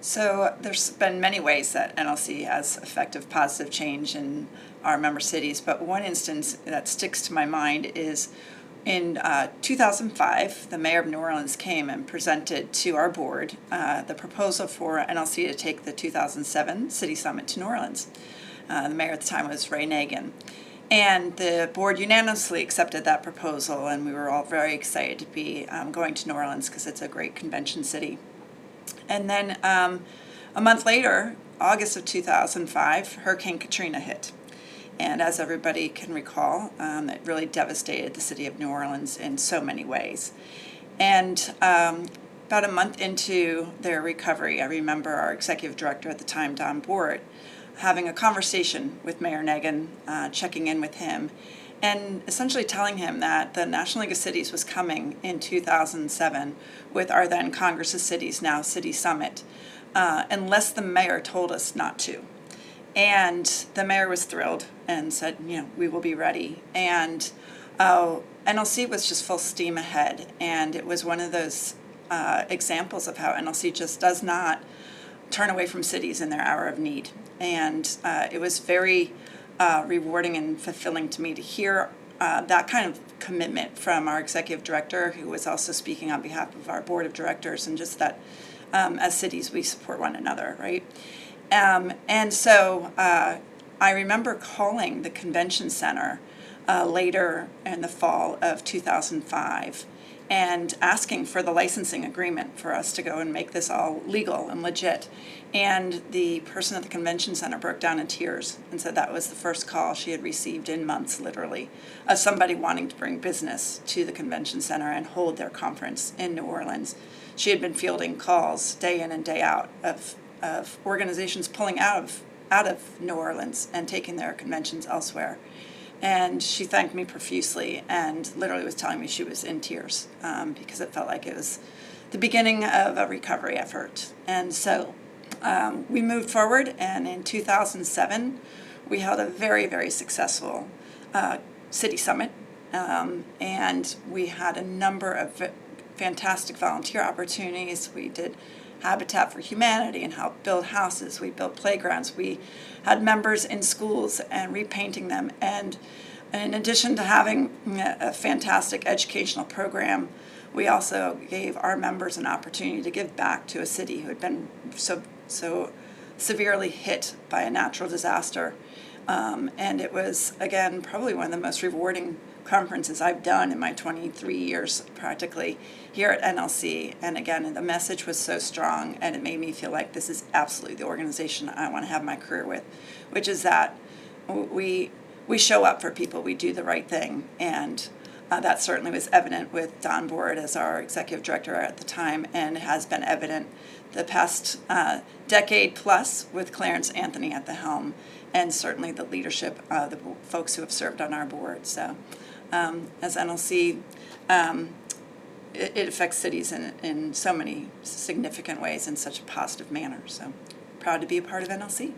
So there's been many ways that NLC has effective positive change in our member cities, but one instance that sticks to my mind is in 2005, the mayor of New Orleans came and presented to our board the proposal for NLC to take the 2007 City Summit to New Orleans. The mayor at the time was Ray Nagin. And the board unanimously accepted that proposal, and we were all very excited to be going to New Orleans because it's a great convention city. And then a month later, August of 2005, Hurricane Katrina hit. And as everybody can recall, it really devastated the city of New Orleans in so many ways. And about a month into their recovery, I remember our executive director at the time, Don Bort, having a conversation with Mayor Nagin, checking in with him, and essentially telling him that the National League of Cities was coming in 2007 with our then Congress of Cities, now City Summit, unless the mayor told us not to. And the mayor was thrilled and said, we will be ready. And NLC was just full steam ahead. And it was one of those examples of how NLC just does not turn away from cities in their hour of need. And it was very rewarding and fulfilling to me to hear that kind of commitment from our executive director, who was also speaking on behalf of our board of directors, and just that as cities we support one another, right? And so I remember calling the convention center later in the fall of 2005 and asking for the licensing agreement for us to go and make this all legal and legit. And the person at the convention center broke down in tears and said that was the first call she had received in months, literally, of somebody wanting to bring business to the convention center and hold their conference in New Orleans. She had been fielding calls day in and day out of organizations pulling out of New Orleans and taking their conventions elsewhere. And she thanked me profusely and literally was telling me she was in tears because it felt like it was the beginning of a recovery effort. And so we moved forward, and in 2007 we held a very, very successful city summit, and we had a number of fantastic volunteer opportunities. We did Habitat for Humanity and helped build houses. We built playgrounds. We had members in schools and repainting them. And in addition to having a fantastic educational program, we also gave our members an opportunity to give back to a city who had been so severely hit by a natural disaster. And it was, again, probably one of the most rewarding conferences I've done in my 23 years practically here at NLC. And again, the message was so strong, and it made me feel like this is absolutely the organization I want to have my career with, which is that we show up for people, we do the right thing. And that certainly was evident with Don Bort as our executive director at the time, and has been evident the past decade plus with Clarence Anthony at the helm, and certainly the leadership of the folks who have served on our board. So as NLC, it affects cities in so many significant ways in such a positive manner. So proud to be a part of NLC.